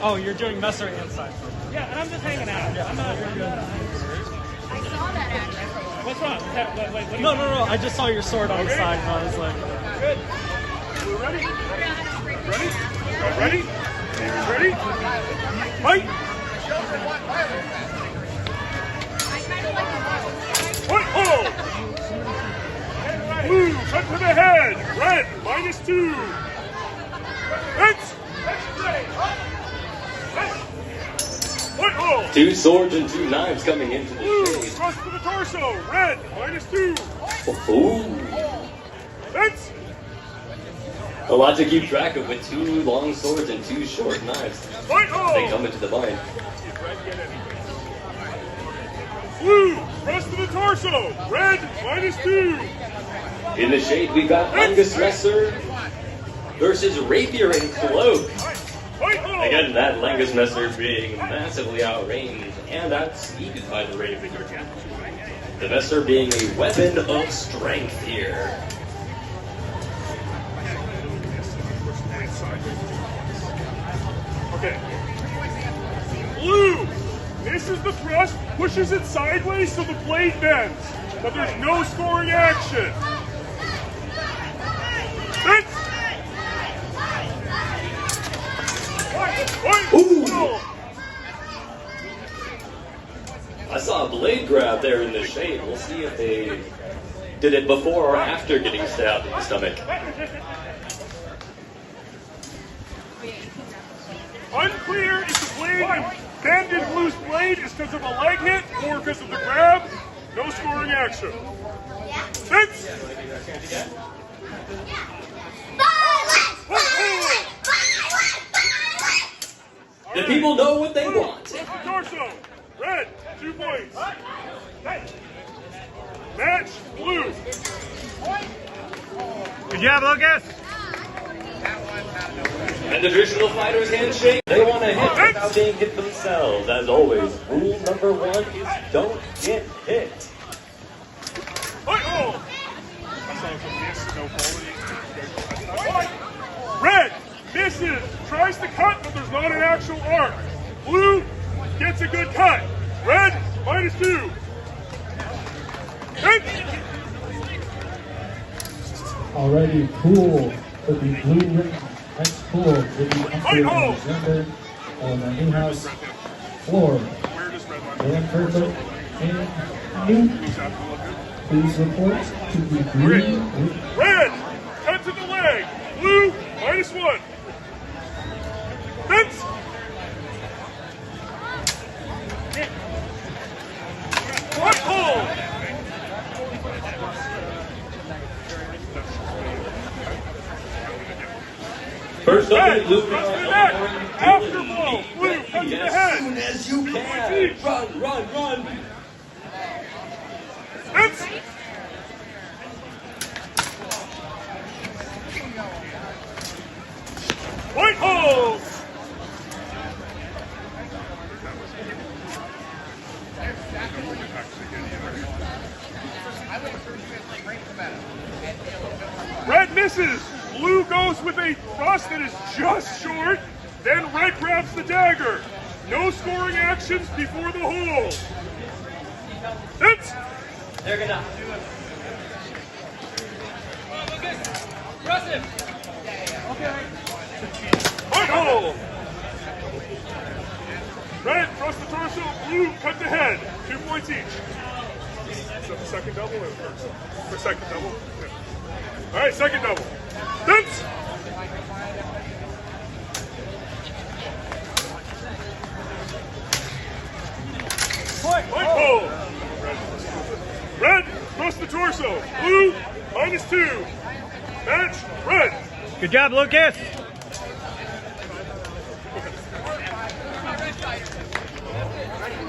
Oh, you're doing Messer and side. Yeah, and I'm just hanging out. Yeah. I'm not. I saw that actually. What's wrong? What do you No. I just saw your sword on the side, and I was like, Good. We ready? Ready? Ready? Ready? Fight! What? Oh! Blue, cut to the head. Red, -2. Hits! What? Oh! 2 swords and 2 knives coming into the Blue, shade. thrust to the torso. Red, -2. Ooh. Hits! A lot to keep track of with 2 long swords and 2 short knives. Fight! They Oh! come into the bind. Blue, thrust to the torso. Red, -2. In the shade, we've got Angus Messer versus Rapier and Cloak. Fight! Oh! Again, that Langus Messer being massively outranged and outspeeded by the Rapier. The Messer being a weapon of strength here. Okay. Blue misses the thrust, pushes it sideways so the blade bends, but there's no scoring action. Hits! Ooh. No. I saw a blade grab there in the shade. We'll see if they did it before or after getting stabbed in the stomach. Unclear if the blade bend in Blue's blade is because of a leg hit or because of the grab. No scoring action. Hits! The people know what they want. Torso, red, 2 points. Match, blue. good job, Lucas. And the traditional fighter's handshake, they want to hit without being hit themselves. As always, rule number 1 is don't get hit. Oh! Red misses, tries to cut, but there's not an actual arc. Blue gets a good cut. Red, -2. Hit! Already cool for the blue ring. Next pool will be updated in December on the new house floor. Dan Turtle and Newt, please report to the green ring. Red, cut to the leg. Blue, -1. Hits! What pull? First up Red, in blue, thrust to the neck. Afterblow. Blue, cut to the as head. soon as you 2 points can. each. Run. Hits! White hole! Red misses. Blue goes with a thrust that is just short. Then red grabs the dagger. No scoring actions before the hole. Hits! They're gonna. White hole! Red, thrust the torso. Blue, cut the head. 2 points each. Is that the second double or first? Or second double? Yeah. All right, second double. Hits! White hole! Red, thrust the torso. Blue, -2. Match, red. Good job, Lucas.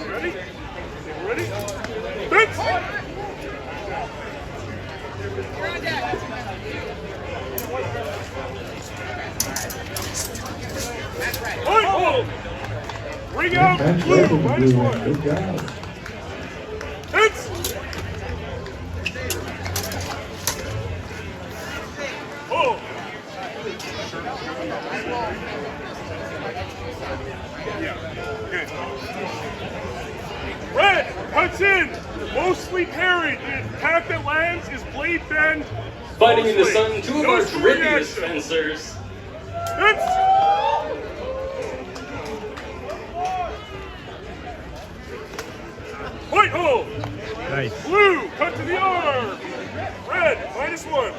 Ready? Ready? Hits! White hole! Bring out Bench blue, ready, blue ring. -1. Good job. Hits! Oh! Red cuts in, mostly parried. The attack that lands is blade bend. Fighting in the mostly. sun, two of No our scoring trickiest action. fencers. Hits! Point hold! Nice. Blue, cut to the arm! Red, -1.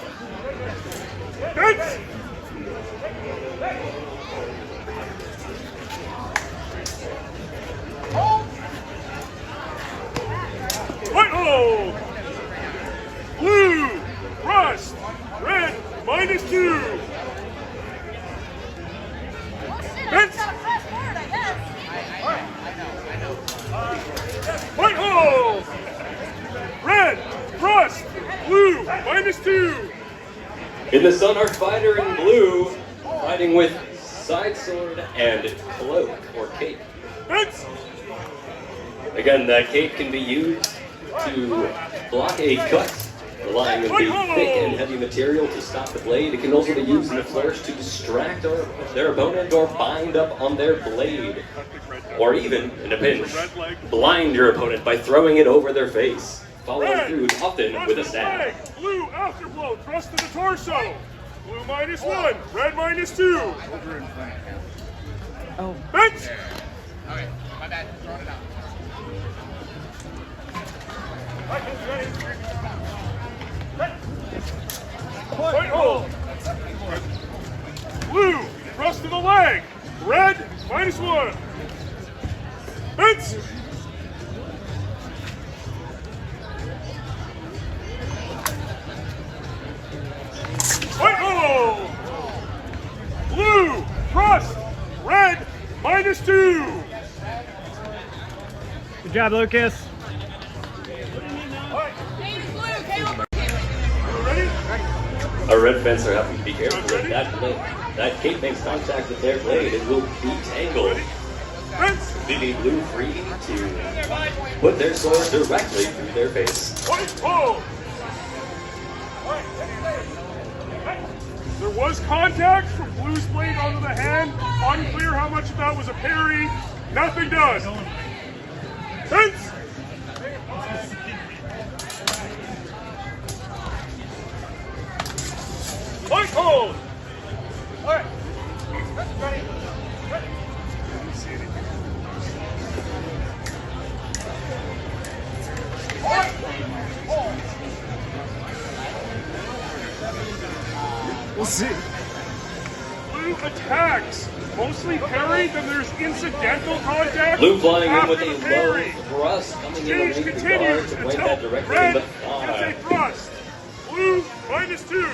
Hits! Point hold! Blue, rust! Red, -2. Hits! Point hold! Red, rust! Blue, -2. In the sun, our fighter in blue, fighting with side sword and cloak or cape. Hits! Again, that cape can be used to block a cut, relying on the thick and heavy material to stop the blade. It can also be used in a flourish to distract their opponent or bind up on their blade. Or even, in a pinch, blind your opponent by throwing it over their face, following through often with a stab. Blue, afterblow, thrust to the torso. Blue -1, red -2. Oh. Hits! Okay, my bad. Throwing it out. Point hold. Blue, thrust to the leg. Red, -1. Hits! Point hold. Blue, thrust. Red, -2. Good job, Lucas. Ready? Our red fencer having to be careful with that blade. That cape makes contact with their blade, it will be tangled, Hits! leaving blue free to put their sword directly through their face. Point hold. There was contact from Blue's blade onto the hand. Unclear how much of that was a parry. Nothing does. Hits! Point hold. All right. Ready. We'll see. Blue attacks. Mostly parried, then there's incidental contact. Blue flying in with after a the low parry. thrust, coming in Exchange underneath the guard continues to point until that directly red in the gets thigh. a thrust. Blue -2.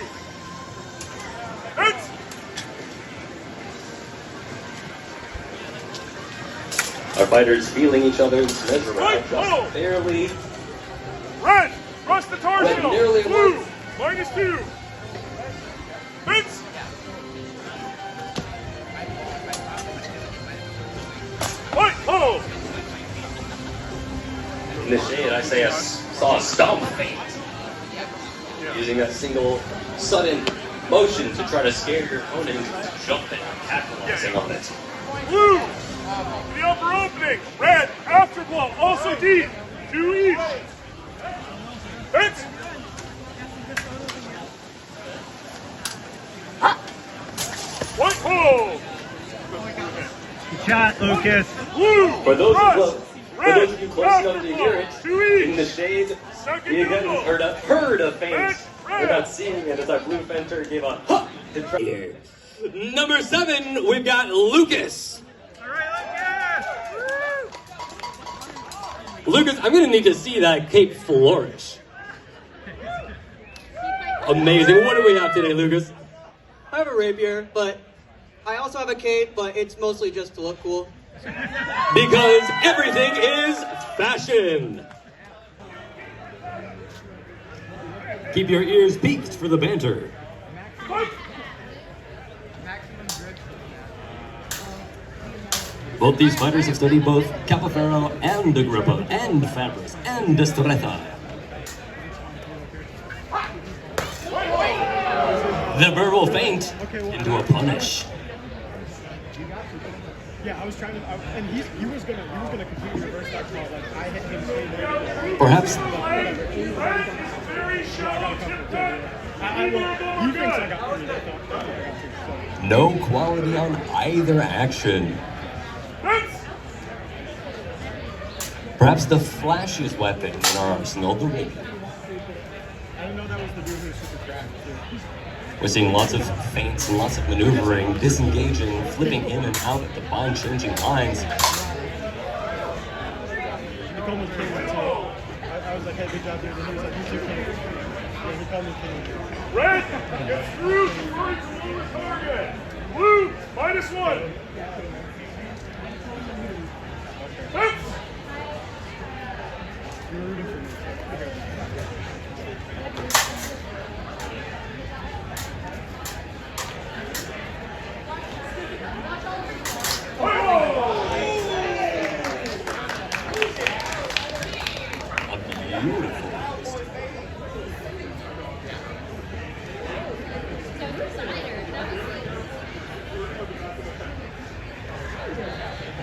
Hits! Our fighters feeling each other's measure out Right, oh. just barely. Red, thrust the torso. Red nearly Blue, works. -2. Hits! Point hold. In the shade, I say I saw a stomp feint. Using that single sudden motion to try to scare your opponent into jumping and capitalizing on it. Blue, the upper opening. Red, afterblow, also deep. 2 each. Hits! Point hold. Good shot, Lucas. Blue, For those, thrust. Red, of you close enough to hear it, 2 in each. the shade, Second we again duel. heard a feint. Red. We're not seeing it as our blue fencer gave a huh to try here. Number 7, we've got Lucas. All right, Lucas. Lucas, I'm gonna need to see that cape flourish. Amazing. What do we have today, Lucas? I have a rapier, but I also have a cape, but it's mostly just to look cool. Because everything is fashion. Keep your ears peaked for the banter. Both these fighters have studied both Capoferro and Agrippa and Fabris and Destreza. The verbal feint into a punish. Yeah, I was trying to, and he was gonna completely reverse that call. Like I hit him straight there. Perhaps Red is very shallow tip cut. He thinks I got 3. I thought I got 2. So. no quality on either action. Perhaps the flashiest weapon in our arsenal, the Rapier. I didn't know that was the dude who was super cracked too. We're seeing lots of feints and lots of maneuvering, disengaging, flipping in and out at the bind-changing lines. Coleman came in too. I was like, hey, good job, dude. And he was like, you too, King. Yeah, he called me King. Red gets through to blue target. Blue -1. You were rooting for me.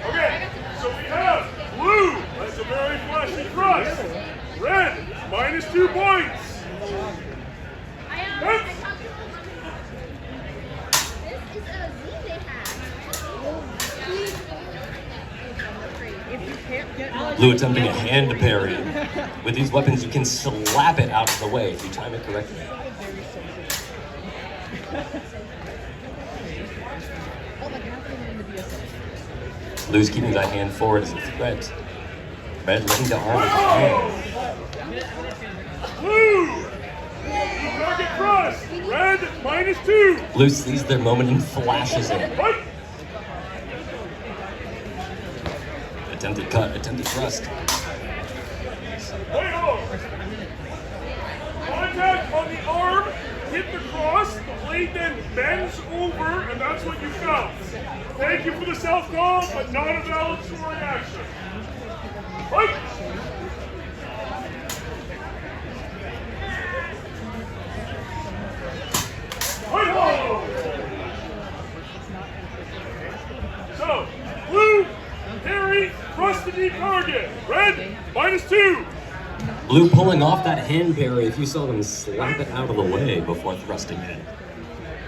Okay, so we have blue. That's a very flashy thrust. Red, -2 points. Blue attempting a hand parry. With these weapons, you can slap it out of the way if you time it correctly. Blue's keeping that hand forward as a threat. Red letting the arm with his hand. Blue! Target thrust! Red, -2! Blue sees their moment and flashes it. Right. Attempted cut, attempted thrust. Wait, hold. Contact on the arm, hit the cross, the blade then bends over, and that's what you felt. Thank you for the self-call, but not a valid scoring action. Right. So, blue, parry, thrust the deep target. Red, -2. Blue pulling off that hand parry if you saw them slap it out of the way before thrusting in.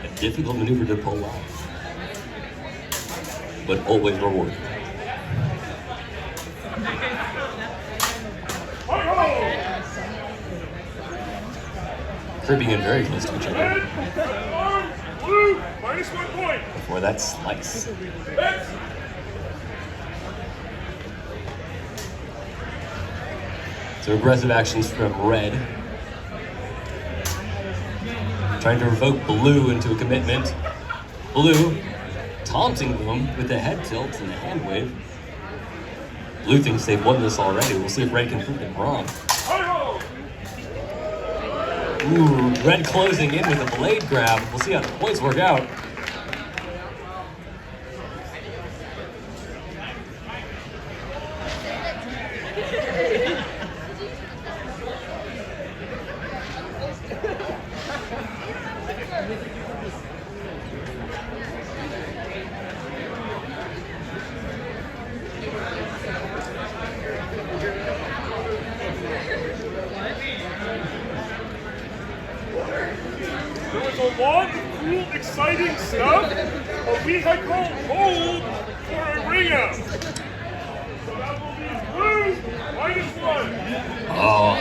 A difficult maneuver to pull off, but always rewarding. Creeping in very close to each other. Red, arm, blue, -1 point. Before that slice. Red. So aggressive actions from Red. Trying to provoke Blue into a commitment. Blue taunting them with the head tilt and the hand wave. Blue thinks they've won this already. We'll see if Red can prove them wrong. Ooh, Red closing in with a blade grab. We'll see how the points work out. There was a lot of cool, exciting stuff, but we had called hold for a ring out. So that will be blue, -1. Oh,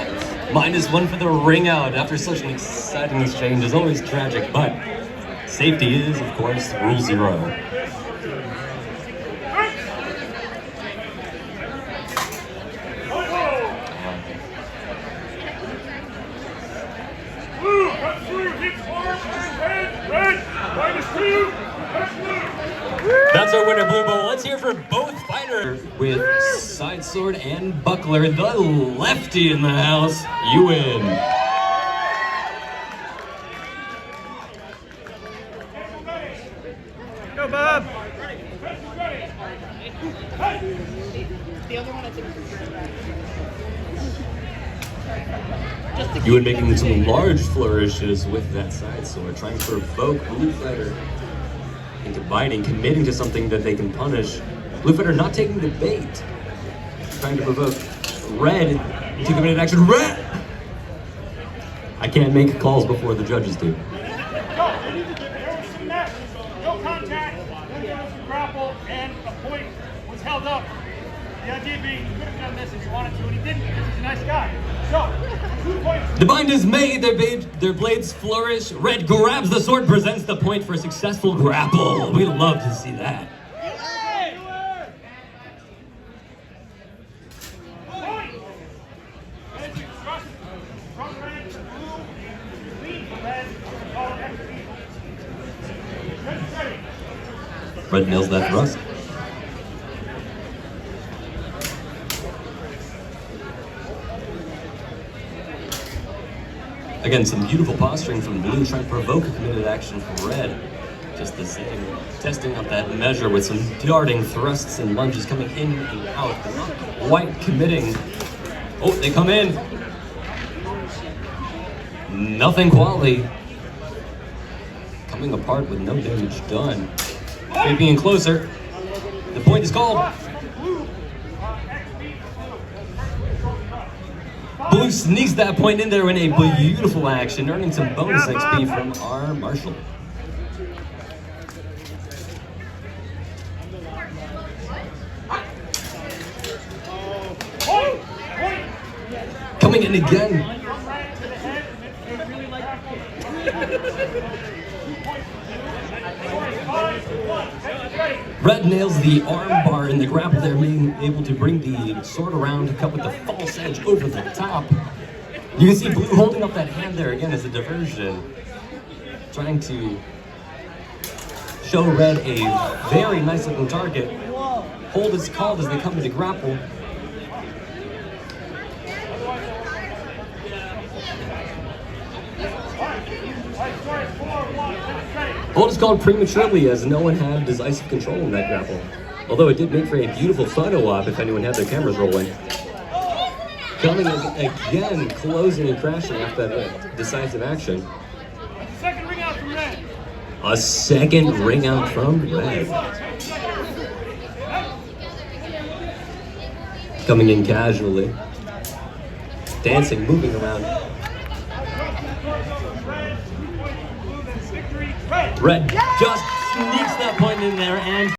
-1 for the ring out after such an exciting exchange is always tragic, but safety is, of course, rule 0. Blue, cut through, hits arm and head, red, -2, that's blue. That's our winner, Blue Bowl. Let's hear from both fighters. With side sword and buckler, the lefty in the house, you win. Go, Bob! The other one I think You would making some large flourishes with that side sword, trying to provoke Blue fighter into biting, committing to something that they can punish. Blue fighter not taking the bait. Trying to provoke red into committed action. Red! I can't make calls before the judges do. No contact, grapple, and a point was held up. The idea being he could have done this if he wanted to, and he didn't because he's a nice guy. So, 2 points. The bind is made, their blades flourish. Red grabs the sword, presents the point for a successful grapple. We love to see that. Red nails that thrust. Again, some beautiful posturing from Blue, trying to provoke a committed action from Red. Just the same, testing out that measure with some darting thrusts and lunges coming in and out, but not quite committing. Oh, they come in. Nothing quality. Coming apart with no damage done. Creeping in closer. The point is called. Blue sneaks that point in there in a beautiful action, earning some bonus XP from our Marshal. Coming in again. Red nails the arm bar in the grapple there, being able to bring the sword around to cut with the false edge over the top. You can see Blue holding up that hand there again as a diversion, trying to show Red a very nice looking target. Hold is called as they come into grapple. Hold is called prematurely as no one had decisive control in that grapple. Although it did make for a beautiful photo op if anyone had their cameras rolling. Coming again, closing and crashing after that decisive action. Second ring out from Red. A second ring out from Red. Coming in casually. Dancing, moving around. Red just sneaks that point in there and